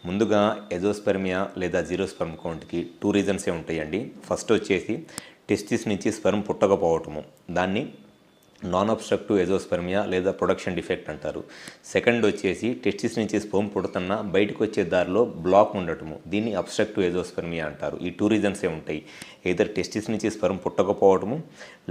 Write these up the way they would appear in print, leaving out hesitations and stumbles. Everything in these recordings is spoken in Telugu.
ముందుగా ఎజోస్పెర్మియా లేదా జీరో స్పెర్మ్ కౌంట్కి 2 రీజన్సే ఉంటాయండి. ఫస్ట్ వచ్చేసి టెస్టిస్ నుంచి స్పెర్మ్ పుట్టకపోవటము, దాన్ని నాన్ అబ్స్ట్రక్టివ్ ఎజోస్పెర్మియా లేదా ప్రొడక్షన్ డిఫెక్ట్ అంటారు. సెకండ్ వచ్చేసి టెస్టిస్ నుంచి స్పెర్మ్ పుడుతున్నా బయటకు వచ్చే దారిలో బ్లాక్ ఉండటము, దీన్ని అబ్స్ట్రక్టివ్ ఎజోస్పెర్మియా అంటారు. ఈ 2 రీజన్సే ఉంటాయి. ఏదర్ టెస్టిస్ నుంచి స్పెర్మ్ పుట్టకపోవటము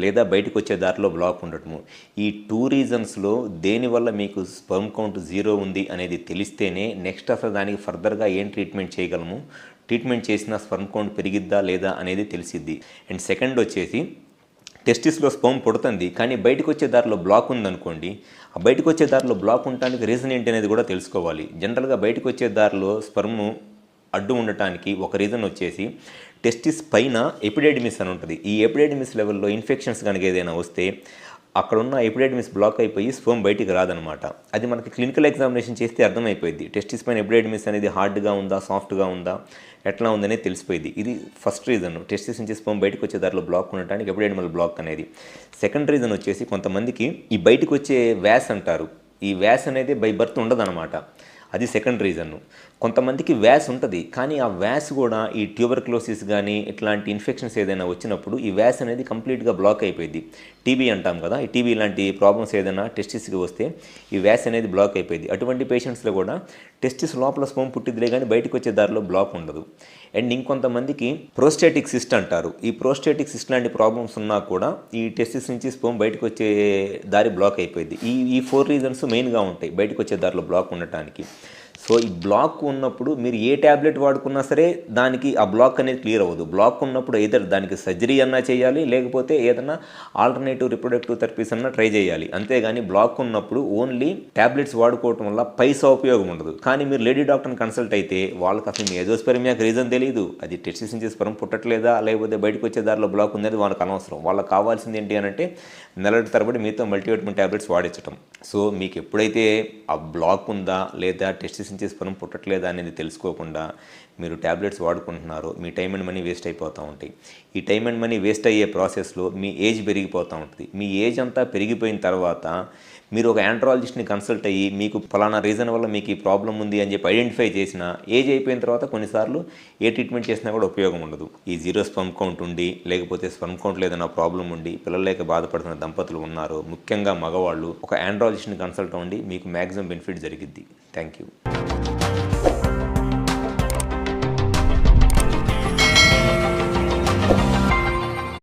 లేదా బయటకు వచ్చే దారిలో బ్లాక్ ఉండటము. ఈ 2 రీజన్స్లో దేనివల్ల మీకు స్పెర్మ్ కౌంట్ 0 ఉంది అనేది తెలిస్తేనే నెక్స్ట్ అసలు దానికి ఫర్దర్గా ఏం ట్రీట్మెంట్ చేయగలము, ట్రీట్మెంట్ చేసిన స్పెర్మ్ కౌంట్ పెరిగిద్దా లేదా అనేది తెలిసిద్ది. అండ్ సెకండ్ వచ్చేసి టెస్టిస్లో స్పెర్మ్ పుడుతుంది కానీ బయటకు వచ్చే దారిలో బ్లాక్ ఉందనుకోండి, ఆ బయటకు వచ్చే దారిలో బ్లాక్ ఉండటానికి రీజన్ ఏంటి అనేది కూడా తెలుసుకోవాలి. జనరల్గా బయటకు వచ్చే దారిలో స్పెర్మ్ అడ్డు ఉండటానికి ఒక రీజన్ వచ్చేసి టెస్టిస్ పైన ఎపిడెడిమిస్ అని ఉంటుంది. ఈ ఎపిడెడిమిస్ లెవెల్లో ఇన్ఫెక్షన్స్ కనుక ఏదైనా వస్తే అక్కడున్న ఎపిడెడిమిస్ బ్లాక్ అయిపోయి స్పెర్మ్ బయటికి రాదనమాట. అది మనకి క్లినికల్ ఎగ్జామినేషన్ చేస్తే అర్థమైపోయింది. టెస్టిస్ పైన ఎపిడెడిమిస్ అనేది హార్డ్గా ఉందా, సాఫ్ట్గా ఉందా, ఎట్లా ఉందనేది తెలిసిపోయింది. ఇది ఫస్ట్ రీజన్, టెస్టిస్ నుంచి స్పెర్మ్ బయటకు వచ్చే దారిలో బ్లాక్ ఉండటానికి ఎపిడెడిమల్ బ్లాక్ అనేది. సెకండ్ రీజన్ వచ్చేసి కొంతమందికి ఈ బయటకు వచ్చే వ్యాస్ అంటారు, ఈ వ్యాస్ అనేది బై బర్త్ ఉండదన్నమాట. అది సెకండ్ రీజన్. కొంతమందికి వ్యాస్ ఉంటుంది కానీ ఆ వ్యాస్ కూడా ఈ ట్యూబర్క్లోసిస్ కానీ ఇట్లాంటి ఇన్ఫెక్షన్స్ ఏదైనా వచ్చినప్పుడు ఈ వ్యాస్ అనేది కంప్లీట్గా బ్లాక్ అయిపోయింది. టీబీ అంటాం కదా, ఈ టీబీ లాంటి ప్రాబ్లమ్స్ ఏదైనా టెస్టిస్కి వస్తే ఈ వ్యాస్ అనేది బ్లాక్ అయిపోయింది. అటువంటి పేషెంట్స్లో కూడా టెస్టిస్ లోపల స్పెర్మ్ పుట్టిద్దిలే కానీ బయటకు వచ్చే దారిలో బ్లాక్ ఉండదు. అండ్ ఇంకొంతమందికి ప్రోస్టేటిక్ సిస్ట్ అంటారు. ఈ ప్రోస్టేటిక్ సిస్ట్ లాంటి ప్రాబ్లమ్స్ ఉన్నా కూడా ఈ టెస్టిస్ నుంచి స్పెర్మ్ బయటకు వచ్చే దారి బ్లాక్ అయిపోయింది. ఈ 4 రీజన్స్ మెయిన్గా ఉంటాయి బయటకు వచ్చే దారిలో బ్లాక్ ఉండటానికి. సో ఈ బ్లాక్ ఉన్నప్పుడు మీరు ఏ ట్యాబ్లెట్ వాడుకున్నా సరే దానికి ఆ బ్లాక్ అనేది క్లియర్ అవ్వదు. బ్లాక్ ఉన్నప్పుడు ఏదర్ దానికి సర్జరీ అన్నా చేయాలి, లేకపోతే ఏదైనా ఆల్టర్నేటివ్ రిప్రొడక్టివ్ థెరపీస్ అన్నా ట్రై చేయాలి. అంతేగాని బ్లాక్ ఉన్నప్పుడు ఓన్లీ ట్యాబ్లెట్స్ వాడుకోవటం వల్ల పైసా ఉపయోగం ఉండదు. కానీ మీరు లేడీ డాక్టర్ని కన్సల్ట్ అయితే వాళ్ళకి అసలు మీ ఎజోస్పెర్మియాకి రీజన్ తెలియదు, అది టెస్టిస్ నుంచి స్పెర్మ్ పుట్టట్లేదా లేకపోతే బయటకు వచ్చే దారిలో బ్లాక్ ఉంది, వాళ్ళకి అనవసరం. వాళ్ళకి కావాల్సింది ఏంటి అని అంటే నెలల తరబడి మీతో మల్టీవిటమిన్ ట్యాబ్లెట్స్ వాడించడం. సో మీకు ఎప్పుడైతే ఆ బ్లాక్ ఉందా లేదా టెస్టిస్ నుంచి స్పెర్మ్ పుట్టట్లేదా అనేది తెలుసుకోకుండా మీరు ట్యాబ్లెట్స్ వాడుకుంటున్నారో మీ టైం అండ్ మనీ వేస్ట్ అయిపోతూ ఉంటాయి. ఈ టైం అండ్ మనీ వేస్ట్ అయ్యే ప్రాసెస్లో మీ ఏజ్ పెరిగిపోతూ ఉంటుంది. మీ ఏజ్ అంతా పెరిగిపోయిన తర్వాత మీరు ఒక ఆండ్రాలజిస్ట్ని కన్సల్ట్ అయ్యి మీకు ఫలానా రీజన్ వల్ల మీకు ఈ ప్రాబ్లం ఉంది అని చెప్పి ఐడెంటిఫై చేసిన ఏజ్ అయిపోయిన తర్వాత కొన్నిసార్లు ఏ ట్రీట్మెంట్ చేసినా కూడా ఉపయోగం ఉండదు. ఈ జీరో స్పెర్మ్ కౌంట్ ఉండి లేకపోతే స్పెర్మ్ కౌంట్లో ఏదైనా ప్రాబ్లం ఉండి పిల్లలు లేక బాధపడుతున్న దంపతులు ఉన్నారు, ముఖ్యంగా మగవాళ్ళు, ఒక ఆండ్రాలజిస్ట్ని కన్సల్ట్ అవ్వండి, మీకు మ్యాక్సిమం బెనిఫిట్ జరిగిద్ది. Thank you.